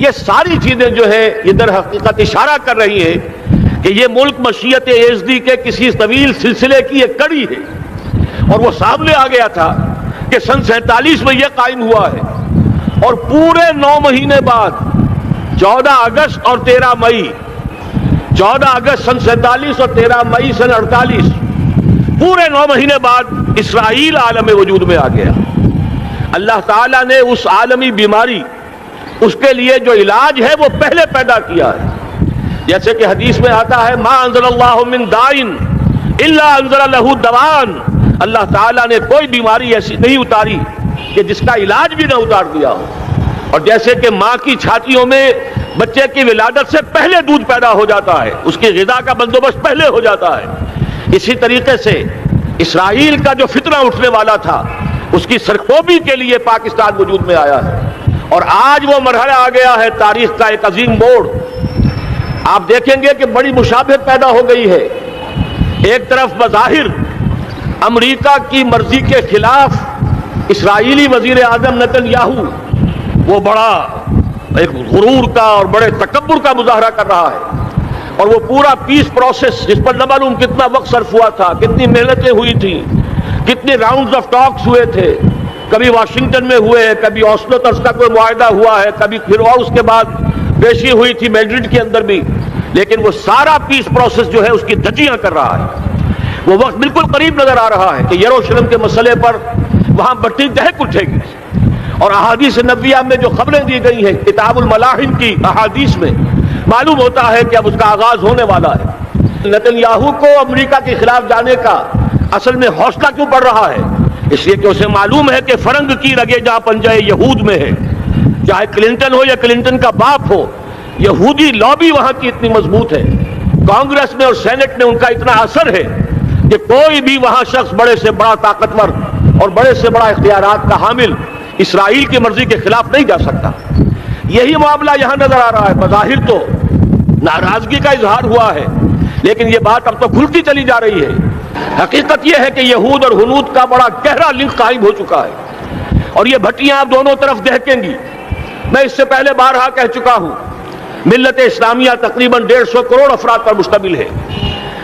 یہ ساری چیزیں جو ہے یہ در حقیقت اشارہ کر رہی ہیں کہ یہ ملک مشیت ایزدی کے کسی طویل سلسلے کی ایک کڑی ہے، اور وہ سامنے آ گیا تھا کہ سن 47 میں یہ قائم ہوا ہے، اور پورے 9 مہینے بعد 14 اگست اور 13 مئی 14 اگست سن 47 اور 13 مئی سن 48 پورے 9 مہینے بعد اسرائیل عالم وجود میں آ گیا۔ اللہ تعالیٰ نے اس عالمی بیماری، اس کے لیے جو علاج ہے وہ پہلے پیدا کیا ہے، جیسے کہ حدیث میں آتا ہے ما انزل اللہ من دائن الا انزل لہ دوان، اللہ تعالیٰ نے کوئی بیماری ایسی نہیں اتاری کہ جس کا علاج بھی نہ اتار دیا ہو۔ اور جیسے کہ ماں کی چھاتیوں میں بچے کی ولادت سے پہلے دودھ پیدا ہو جاتا ہے، اس کی غذا کا بندوبست پہلے ہو جاتا ہے، اسی طریقے سے اسرائیل کا جو فتنہ اٹھنے والا تھا اس کی سرکوبی کے لیے پاکستان وجود میں آیا ہے، اور آج وہ مرحلہ آ گیا ہے تاریخ کا ایک عظیم موڑ۔ آپ دیکھیں گے کہ بڑی مشابہت پیدا ہو گئی ہے۔ ایک طرف بظاہر امریکہ کی مرضی کے خلاف اسرائیلی وزیر اعظم نیتن یاہو وہ بڑا ایک غرور کا اور بڑے تکبر کا مظاہرہ کر رہا ہے، اور وہ پورا پیس پروسیس جس پر نہ معلوم کتنا وقت صرف ہوا تھا، کتنی محنتیں ہوئی تھیں، کتنے راؤنڈز آف ٹاکس ہوئے تھے، کبھی واشنگٹن میں ہوئے، کبھی اوسلو طرز کا کوئی معاہدہ ہوا ہے، کبھی پھر اور اس کے بعد پیشی ہوئی تھی میڈرڈ کے اندر بھی، لیکن وہ سارا پیس پروسیس جو ہے اس کی دھجیاں کر رہا ہے۔ وہ وقت بالکل قریب نظر آ رہا ہے کہ یروشلم کے مسئلے پر وہاں بٹی دہک اٹھے گی، اور احادیث نبویہ میں جو خبریں دی گئی ہیں کتاب الملاحم کی احادیث میں معلوم ہوتا ہے کہ اب اس کا آغاز ہونے والا ہے۔ نیتن یاہو کو امریکہ کے خلاف جانے کا اصل میں حوصلہ کیوں پڑ رہا ہے؟ اس لیے کہ اسے معلوم ہے کہ فرنگ کی رگیں جہاں پنجہ یہود میں ہے، چاہے کلنٹن ہو یا کلنٹن کا باپ ہو، یہودی لابی وہاں کی اتنی مضبوط ہے، کانگریس میں اور سینٹ میں ان کا اتنا اثر ہے کہ کوئی بھی وہاں شخص بڑے سے بڑا طاقتور اور بڑے سے بڑا اختیارات کا حامل اسرائیل کی مرضی کے خلاف نہیں جا سکتا۔ یہی معاملہ یہاں نظر آ رہا ہے۔ بظاہر تو ناراضگی کا اظہار ہوا ہے، لیکن یہ بات اب تو کھلتی چلی جا رہی ہے۔ حقیقت یہ ہے کہ یہود اور ہنود کا بڑا گہرا لنک قائم ہو چکا ہے، اور یہ بھٹیاں اب دونوں طرف دہکیں گی۔ میں اس سے پہلے بارہا کہہ چکا ہوں، ملت اسلامیہ تقریباً 150 کروڑ افراد پر مشتمل ہے،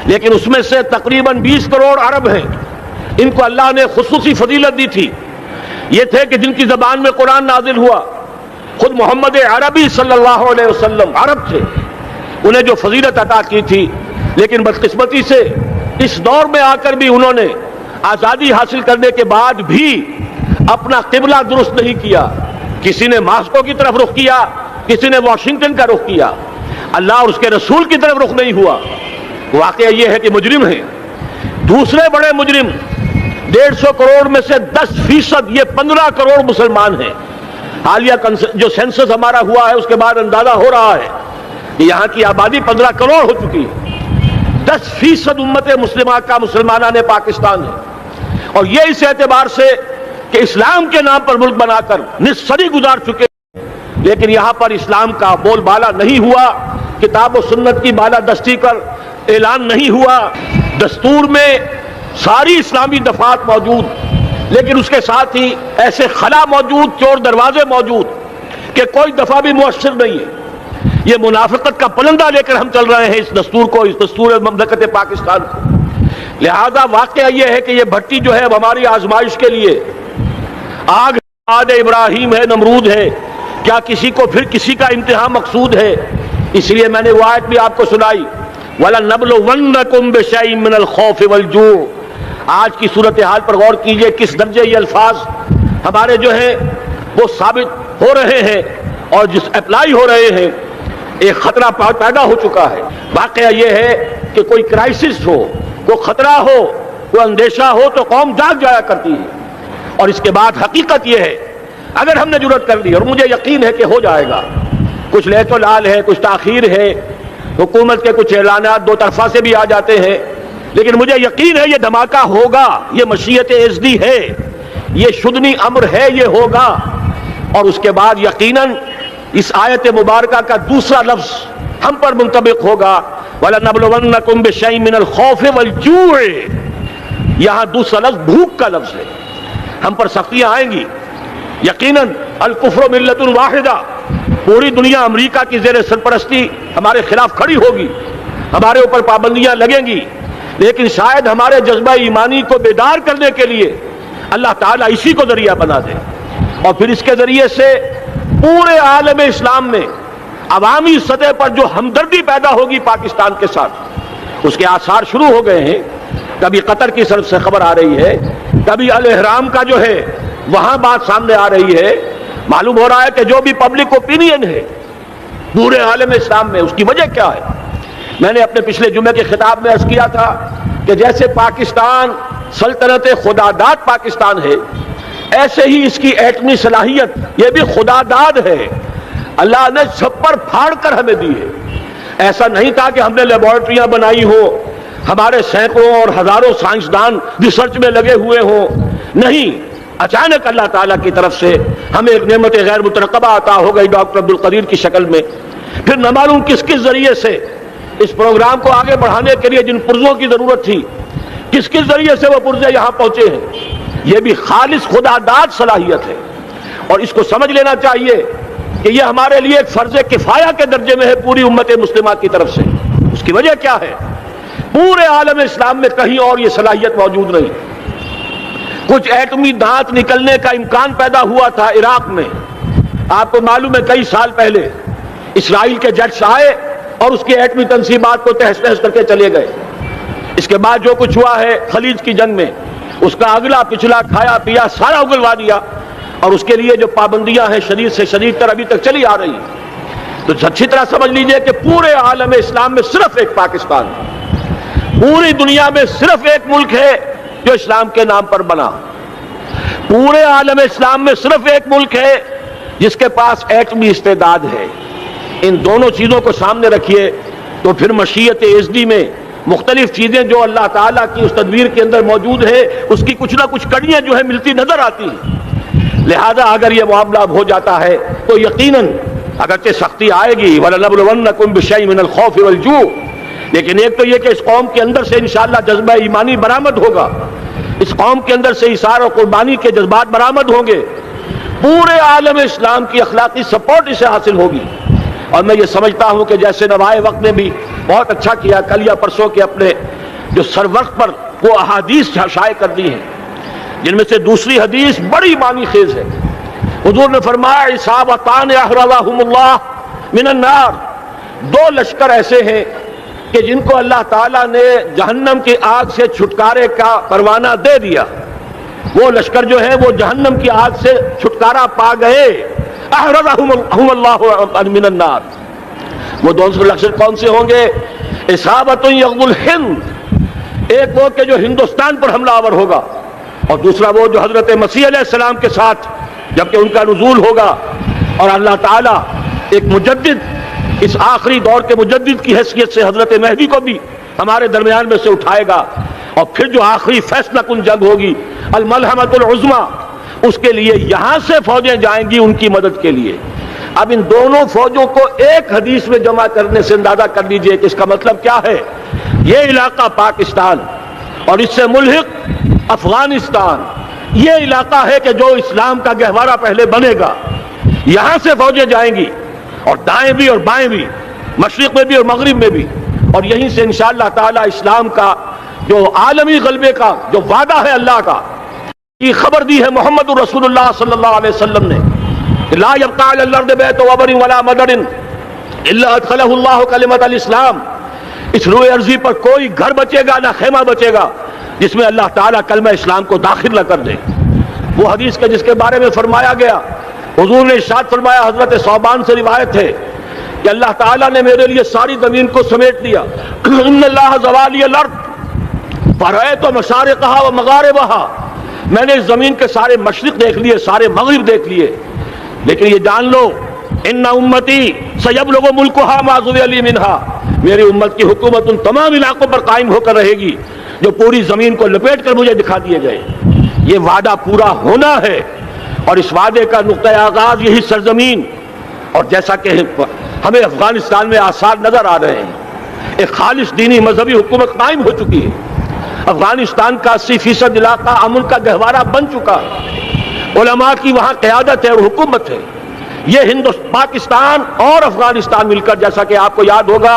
لیکن اس میں سے تقریباً 20 کروڑ عرب ہیں۔ ان کو اللہ نے خصوصی فضیلت دی تھی، یہ تھے کہ جن کی زبان میں قرآن نازل ہوا، خود محمد عربی صلی اللہ علیہ وسلم عرب تھے، انہیں جو فضیلت عطا کی تھی، لیکن بدقسمتی سے اس دور میں آ کر بھی انہوں نے آزادی حاصل کرنے کے بعد بھی اپنا قبلہ درست نہیں کیا۔ کسی نے ماسکو کی طرف رخ کیا، کسی نے واشنگٹن کا رخ کیا، اللہ اور اس کے رسول کی طرف رخ نہیں ہوا۔ واقعہ یہ ہے کہ مجرم ہیں، دوسرے بڑے مجرم 150 کروڑ میں سے 10%، یہ 15 کروڑ مسلمان ہیں۔ حالیہ جو سینسس ہمارا ہوا ہے اس کے بعد اندازہ ہو رہا ہے کہ یہاں کی آبادی 15 کروڑ ہو چکی ہے۔ 10% امت مسلمہ کا مسلمانان پاکستان ہے، اور یہ اس اعتبار سے کہ اسلام کے نام پر ملک بنا کر نصف صدی گزار چکے، لیکن یہاں پر اسلام کا بول بالا نہیں ہوا، کتاب و سنت کی بالادستی پر اعلان نہیں ہوا، دستور میں ساری اسلامی دفعات موجود، لیکن اس کے ساتھ ہی ایسے خلا موجود، چور دروازے موجود کہ کوئی دفعہ بھی مؤثر نہیں ہے۔ یہ منافقت کا پلندہ لے کر ہم چل رہے ہیں اس دستور کو، اس دستور مملکت پاکستان کو۔ لہذا واقعہ یہ ہے کہ یہ بھٹی جو ہے ہماری آزمائش کے لیے آگ آد ابراہیم ہے، نمرود ہے، کیا کسی کو پھر کسی کا امتحان مقصود ہے؟ اس لیے میں نے وہ آیت بھی آپ کو سنائی، وَلَنَبْلُوَنَّكُمْ بِشَيْءٍ مِّنَ الْخَوْفِ وَالْجُوعِ۔ آج کی صورتحال پر غور کیجئے، کس درجے یہ الفاظ ہمارے جو ہیں وہ ثابت ہو رہے ہیں اور جس اپلائی ہو رہے ہیں۔ ایک خطرہ پیدا ہو چکا ہے۔ واقعہ یہ ہے کہ کوئی کرائسس ہو، کوئی خطرہ ہو، کوئی اندیشہ ہو تو قوم جاگ جایا کرتی ہے، اور اس کے بعد حقیقت یہ ہے اگر ہم نے جرأت کر لی، اور مجھے یقین ہے کہ ہو جائے گا، کچھ لیت و لال ہے، کچھ تاخیر ہے، حکومت کے کچھ اعلانات دو طرفہ سے بھی آ جاتے ہیں، لیکن مجھے یقین ہے یہ دھماکہ ہوگا، یہ مشیت ایزدی ہے، یہ شدنی امر ہے، یہ ہوگا۔ اور اس کے بعد یقیناً اس آیت مبارکہ کا دوسرا لفظ ہم پر منطبق ہوگا، وَلَنَبْلُوَنَّكُمْ بِشَيْءٍ مِّنَ الْخَوْفِ وَالْجُوعِ۔ یہاں دوسرا لفظ بھوک کا لفظ ہے، ہم پر سختیاں آئیں گی یقیناً۔ الکفر ملت واحدہ، پوری دنیا امریکہ کی زیر سرپرستی ہمارے خلاف کھڑی ہوگی، ہمارے اوپر پابندیاں لگیں گی، لیکن شاید ہمارے جذبہ ایمانی کو بیدار کرنے کے لیے اللہ تعالیٰ اسی کو ذریعہ بنا دے، اور پھر اس کے ذریعے سے پورے عالم اسلام میں عوامی سطح پر جو ہمدردی پیدا ہوگی پاکستان کے ساتھ، اس کے آثار شروع ہو گئے ہیں۔ کبھی قطر کی طرف سے خبر آ رہی ہے، کبھی الاحرام کا جو ہے وہاں بات سامنے آ رہی ہے۔ معلوم ہو رہا ہے کہ جو بھی پبلک اوپینین ہے پورے عالم اسلام میں، اس کی وجہ کیا ہے؟ میں نے اپنے پچھلے جمعے کے خطاب میں عرض کیا تھا کہ جیسے پاکستان سلطنت خدا داد پاکستان ہے، ایسے ہی اس کی ایٹمی صلاحیت یہ بھی خدا داد ہے، اللہ نے چھپر پھاڑ کر ہمیں دی ہے۔ ایسا نہیں تھا کہ ہم نے لیبارٹریاں بنائی ہو، ہمارے سینکڑوں اور ہزاروں سائنسدان ریسرچ میں لگے ہوئے ہوں، نہیں، اچانک اللہ تعالیٰ کی طرف سے ہمیں ایک نعمت غیر مترقبہ عطا ہو گئی ڈاکٹر عبدالقدیر کی شکل میں۔ پھر نہ معلوم کس کس ذریعے سے اس پروگرام کو آگے بڑھانے کے لیے جن پرزوں کی ضرورت تھی، کس کس ذریعے سے وہ پرزے یہاں پہنچے ہیں۔ یہ بھی خالص خدا داد صلاحیت ہے، اور اس کو سمجھ لینا چاہیے کہ یہ ہمارے لیے ایک فرض کفایہ کے درجے میں ہے پوری امت مسلمہ کی طرف سے۔ اس کی وجہ کیا ہے؟ پورے عالم اسلام میں کہیں اور یہ صلاحیت موجود نہیں۔ کچھ ایٹمی دانت نکلنے کا امکان پیدا ہوا تھا عراق میں، آپ کو معلوم ہے کئی سال پہلے اسرائیل کے جٹس آئے اور اس کی ایٹمی تنصیبات کو تہس نہس کر کے چلے گئے۔ اس کے بعد جو کچھ ہوا ہے خلیج کی جنگ میں، اس کا اگلا پچھلا کھایا پیا سارا اگلوا دیا، اور اس کے لیے جو پابندیاں ہیں شدید سے شدید تر ابھی تک چلی آ رہی ہیں۔ تو اچھی طرح سمجھ لیجئے کہ پورے عالم اسلام میں صرف ایک پاکستان ہے، پوری دنیا میں صرف ایک ملک ہے جو اسلام کے نام پر بنا، پورے عالم اسلام میں صرف ایک ملک ہے جس کے پاس ایٹمی استعداد ہے۔ ان دونوں چیزوں کو سامنے رکھیے تو پھر مشیت ازدی میں مختلف چیزیں جو اللہ تعالیٰ کی اس تدبیر کے اندر موجود ہے، اس کی کچھ نہ کچھ کڑیاں جو ہے ملتی نظر آتی ہیں۔ لہذا اگر یہ معاملہ ہو جاتا ہے تو یقیناً اگرچہ سختی آئے گی، وَلَنَبْلُوَنَّكُمْ بِشَيْءٍ مِّنَ الْخَوْفِ وَالْجُوعِ، لیکن ایک تو یہ کہ اس قوم کے اندر سے انشاءاللہ جذبہ ایمانی برآمد ہوگا، اس قوم کے اندر سے ایثار اور قربانی کے جذبات برآمد ہوں گے، پورے عالم اسلام کی اخلاقی سپورٹ اسے حاصل ہوگی۔ اور میں یہ سمجھتا ہوں کہ جیسے نوائے وقت نے بھی بہت اچھا کیا، کل یا پرسوں کے اپنے جو سر وقت پر وہ احادیث شائع کر دی ہیں، جن میں سے دوسری حدیث بڑی معنی خیز ہے۔ حضور نے فرمایا اصابتان احرزہم اللہ من النار، دو لشکر ایسے ہیں کہ جن کو اللہ تعالیٰ نے جہنم کی آگ سے چھٹکارے کا پروانہ دے دیا، وہ لشکر جو ہے وہ جہنم کی آگ سے چھٹکارا پا گئے، احرزہم اللہ من النار۔ وہ دوسرے لشکر کون سے ہوں گے؟ اصابت یغزو الہند، ایک وہ کہ جو ہندوستان پر حملہ آور ہوگا، اور دوسرا وہ جو حضرت مسیح علیہ السلام کے ساتھ جبکہ ان کا نزول ہوگا، اور اللہ تعالیٰ ایک مجدد، اس آخری دور کے مجدد کی حیثیت سے حضرت مہدی کو بھی ہمارے درمیان میں سے اٹھائے گا، اور پھر جو آخری فیصلہ کن جنگ ہوگی الملحمۃ العظمیٰ، اس کے لیے یہاں سے فوجیں جائیں گی ان کی مدد کے لیے۔ اب ان دونوں فوجوں کو ایک حدیث میں جمع کرنے سے اندازہ کر لیجئے کہ اس کا مطلب کیا ہے۔ یہ علاقہ پاکستان اور اس سے ملحق افغانستان، یہ علاقہ ہے کہ جو اسلام کا گہوارہ پہلے بنے گا، یہاں سے فوجیں جائیں گی، اور دائیں بھی اور بائیں بھی، مشرق میں بھی اور مغرب میں بھی، اور یہیں سے انشاءاللہ تعالی اسلام کا جو عالمی غلبے کا جو وعدہ ہے اللہ کا، یہ خبر دی ہے محمد رسول اللہ صلی اللہ علیہ وسلم نے، لا يبقى على الارض بیت وبر ولا مدر الا ادخلہ اللہ کلمۃ الاسلام، اس روئے ارضی پر کوئی گھر بچے گا نہ خیمہ بچے گا جس میں اللہ تعالیٰ کلمہ اسلام کو داخل نہ کر دے۔ وہ حدیث کے جس کے بارے میں فرمایا گیا، حضور نے ارشاد فرمایا، حضرت ثوبان سے روایت ہے کہ اللہ تعالیٰ نے میرے لیے ساری زمین کو سمیٹ دیا، ان اللہ زوالی الارض فرأیت مشارقها ومغاربها، میں نے اس زمین کے سارے مشرق دیکھ لیے، سارے مغرب دیکھ لیے، لیکن یہ جان لو ان امتی سیبلغ ملکها ما ذوی لی منها، میری امت کی حکومت ان تمام علاقوں پر قائم ہو کر رہے گی جو پوری زمین کو لپیٹ کر مجھے دکھا دیے گئے۔ یہ وعدہ پورا ہونا ہے، اور اس وعدے کا نقطہ آغاز یہی سرزمین، اور جیسا کہ ہمیں افغانستان میں آثار نظر آ رہے ہیں، ایک خالص دینی مذہبی حکومت قائم ہو چکی ہے، افغانستان کا 80% علاقہ امن کا گہوارہ بن چکا ہے، علماء کی وہاں قیادت ہے اور حکومت ہے، یہ پاکستان اور افغانستان مل کر، جیسا کہ آپ کو یاد ہوگا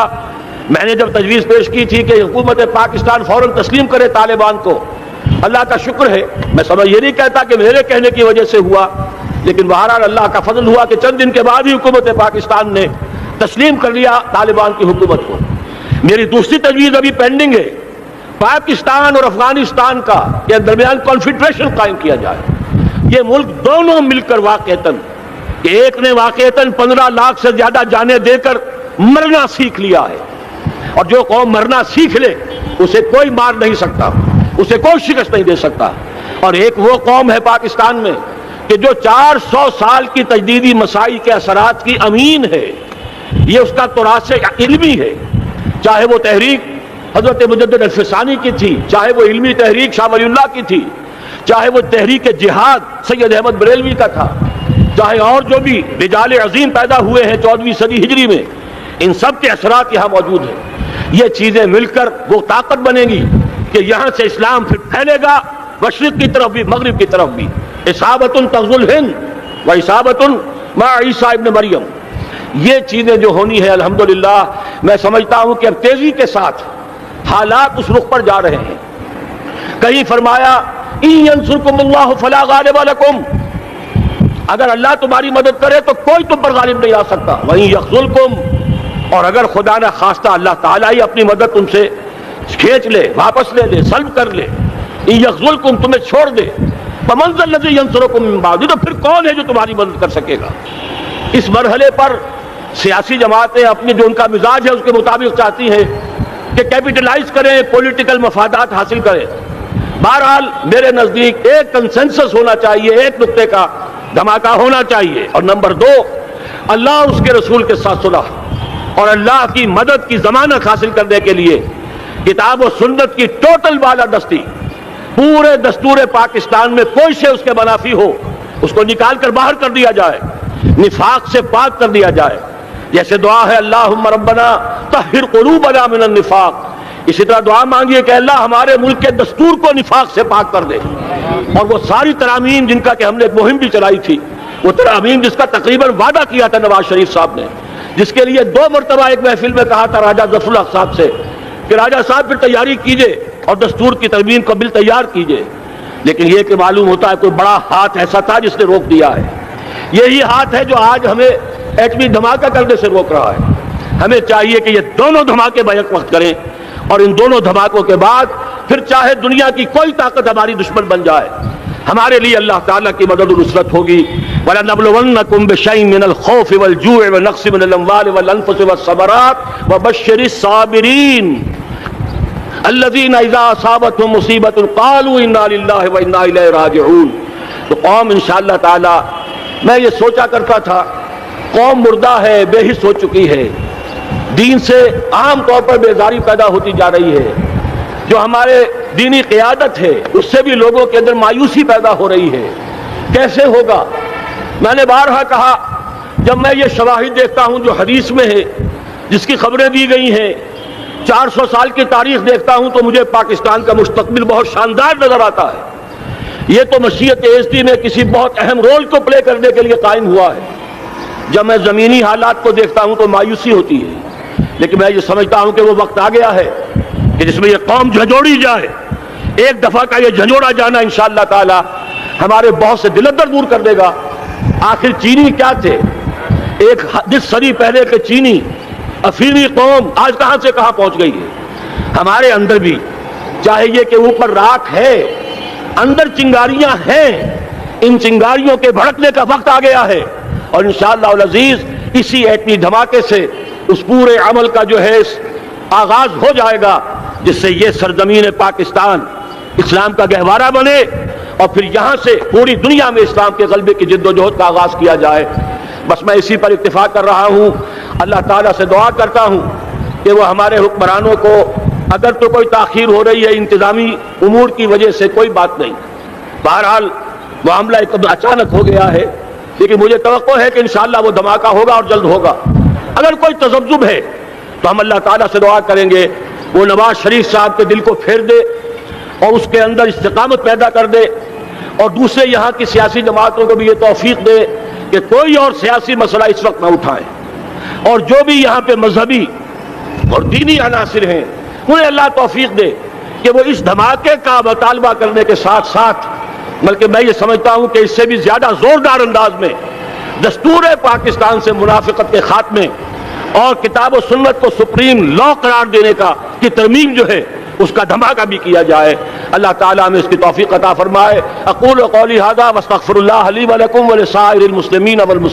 میں نے جب تجویز پیش کی تھی کہ حکومت پاکستان فوراً تسلیم کرے طالبان کو، اللہ کا شکر ہے، میں سمجھ یہ نہیں کہتا کہ میرے کہنے کی وجہ سے ہوا، لیکن بہرحال اللہ کا فضل ہوا کہ چند دن کے بعد ہی حکومت پاکستان نے تسلیم کر لیا طالبان کی حکومت کو۔ میری دوسری تجویز ابھی پینڈنگ ہے، پاکستان اور افغانستان کا کے درمیان کانفیڈریشن قائم کیا جائے۔ یہ ملک دونوں مل کر واقعتاً، کہ ایک نے واقعتاً 15 لاکھ سے زیادہ جانیں دے کر مرنا سیکھ لیا ہے، اور جو قوم مرنا سیکھ لے اسے کوئی مار نہیں سکتا، اسے کوئی شکست نہیں دے سکتا، اور ایک وہ قوم ہے پاکستان میں کہ جو 400 سال کی تجدیدی مسائی کے اثرات کی امین ہے، یہ اس کا تراث علمی ہے، چاہے وہ تحریک حضرت مجدد الفسانی کی تھی، چاہے وہ علمی تحریک شاہ ولی اللہ کی تھی، چاہے وہ تحریک جہاد سید احمد بریلوی کا تھا، چاہے اور جو بھی رجال عظیم پیدا ہوئے ہیں 14ویں صدی ہجری میں، ان سب کے اثرات یہاں موجود ہیں۔ یہ چیزیں مل کر وہ طاقت بنے گی کہ یہاں سے اسلام پھر پھیلے گا، مشرق کی طرف بھی مغرب کی طرف بھی۔ اصابۃ تغزو الہند و اصابۃ مع عیسیٰ ابن مریم، یہ چیزیں جو ہونی ہے الحمدللہ میں سمجھتا ہوں کہ اب تیزی کے ساتھ حالات اس رخ پر جا رہے ہیں۔ کہیں فرمایا ان ینصرکم اللہ فلا غالب لکم، اگر اللہ تمہاری مدد کرے تو کوئی تم پر غالب نہیں آ سکتا، وہیں یخذلکم، اور اگر خدا نہ خواستہ اللہ تعالیٰ ہی اپنی مدد تم سے کھینچ لے، واپس لے لے، سلب کر لے، ان یخذلکم، تمہیں چھوڑ دے، فمن ذا الذی ینصرکم من بعد، تو پھر کون ہے جو تمہاری مدد کر سکے گا؟ اس مرحلے پر سیاسی جماعتیں اپنی جو ان کا مزاج ہے اس کے مطابق چاہتی ہیں کہ کیپٹلائز کریں، پولیٹیکل مفادات حاصل کریں۔ بہرحال میرے نزدیک ایک کنسنسس ہونا چاہیے، ایک نقطے کا دھماکہ ہونا چاہیے، اور نمبر 2 اللہ اور اس کے رسول کے ساتھ صلح اور اللہ کی مدد کی ضمانت حاصل کرنے کے لیے کتاب و سنت کی ٹوٹل بالادستی، پورے دستور پاکستان میں کوئی شے اس کے منافی ہو اس کو نکال کر باہر کر دیا جائے، نفاق سے پاک کر دیا جائے۔ جیسے دعا ہے اللہم ربنا طہر قلوبنا من النفاق، اسی طرح دعا مانگیے کہ اللہ ہمارے ملک کے دستور کو نفاق سے پاک کر دے، اور وہ ساری ترامیم جن کا کہ ہم نے ایک مہم بھی چلائی تھی، وہ ترامیم جس کا تقریباً وعدہ کیا تھا نواز شریف صاحب نے، جس کے لیے 2 مرتبہ ایک محفل میں کہا تھا راجہ ظفر الحق صاحب سے کہ راجہ صاحب پھر تیاری کیجئے اور دستور کی ترمیم کا بل تیار کیجئے، لیکن یہ کہ معلوم ہوتا ہے کوئی بڑا ہاتھ ایسا تھا جس نے روک دیا ہے۔ یہی ہاتھ ہے جو آج ہمیں ایٹمی دھماکہ کرنے سے روک رہا ہے۔ ہمیں چاہیے کہ یہ دونوں دھماکے بیک وقت کریں، اور ان دونوں دھماکوں کے بعد پھر چاہے دنیا کی کوئی طاقت ہماری دشمن بن جائے، ہمارے لیے اللہ تعالیٰ کی مدد و نصرت ہوگی۔ وَلَنَبْلُوَنَّكُمْ بِشَيْءٍ مِّنَ الْخَوْفِ وَالْجُوعِ وَنَقْصٍ مِّنَ الْأَمْوَالِ وَالْأَنفُسِ وَالثَّمَرَاتِ وَبَشِّرِ الصَّابِرِينَ الَّذِينَ إِذَا أَصَابَتْهُم مُّصِيبَةٌ قَالُوا إِنَّا لِلَّهِ وَإِنَّا إِلَيْهِ رَاجِعُونَ۔ تو قوم انشاءاللہ تعالی، میں یہ سوچا کرتا تھا قوم مردہ ہے، بے حس ہو چکی ہے، دین سے عام طور پر بیزاری پیدا ہوتی جا رہی ہے، جو ہمارے دینی قیادت ہے اس سے بھی لوگوں کے اندر مایوسی پیدا ہو رہی ہے۔ کیسے ہوگا؟ میں نے بارہا کہا، جب میں یہ شواہد دیکھتا ہوں جو حدیث میں ہے، جس کی خبریں دی گئی ہیں، 400 سال کی تاریخ دیکھتا ہوں، تو مجھے پاکستان کا مستقبل بہت شاندار نظر آتا ہے۔ یہ تو مشیت ایزدی میں کسی بہت اہم رول کو پلے کرنے کے لیے قائم ہوا ہے۔ جب میں زمینی حالات کو دیکھتا ہوں تو مایوسی ہوتی ہے، لیکن میں یہ سمجھتا ہوں کہ وہ وقت آ گیا ہے کہ جس میں یہ قوم جھنجھوڑی جائے۔ ایک دفعہ کا یہ جھنجھوڑا جانا انشاءاللہ تعالی ہمارے بہت سے دل اندر دور کر دے گا۔ آخر چینی کیا تھے؟ ایک 10 صدی پہلے کے چینی افریقی قوم آج کہاں سے کہاں پہنچ گئی ہے۔ ہمارے اندر بھی چاہے یہ کہ اوپر راکھ ہے، اندر چنگاریاں ہیں، ان چنگاریوں کے بھڑکنے کا وقت آ گیا ہے، اور انشاءاللہ العزیز اسی ایٹمی دھماکے سے اس پورے عمل کا جو ہے آغاز ہو جائے گا، جس سے یہ سرزمین پاکستان اسلام کا گہوارہ بنے، اور پھر یہاں سے پوری دنیا میں اسلام کے غلبے کی جد و جہد کا آغاز کیا جائے۔ بس میں اسی پر اتفاق کر رہا ہوں۔ اللہ تعالیٰ سے دعا کرتا ہوں کہ وہ ہمارے حکمرانوں کو، اگر تو کوئی تاخیر ہو رہی ہے انتظامی امور کی وجہ سے، کوئی بات نہیں، بہرحال معاملہ ایک اچانک ہو گیا ہے، لیکن مجھے توقع ہے کہ انشاءاللہ وہ دھماکہ ہوگا اور جلد ہوگا۔ اگر کوئی تذبذب ہے تو ہم اللہ تعالیٰ سے دعا کریں گے وہ نواز شریف صاحب کے دل کو پھیر دے اور اس کے اندر استقامت پیدا کر دے، اور دوسرے یہاں کی سیاسی جماعتوں کو بھی یہ توفیق دے کہ کوئی اور سیاسی مسئلہ اس وقت نہ اٹھائیں، اور جو بھی یہاں پہ مذہبی اور دینی عناصر ہیں انہیں اللہ توفیق دے کہ وہ اس دھماکے کا مطالبہ کرنے کے ساتھ ساتھ، بلکہ میں یہ سمجھتا ہوں کہ اس سے بھی زیادہ زوردار انداز میں دستور پاکستان سے منافقت کے خاتمے اور کتاب و سنت کو سپریم لا قرار دینے کی ترمیم جو ہے اس کا دھماکہ بھی کیا جائے۔ اللہ تعالیٰ ہمیں اس کی توفیق عطا فرمائے۔ اقول قولی ھذا واستغفر اللہ لی ولکم ولسائر المسلمین والمسلمات۔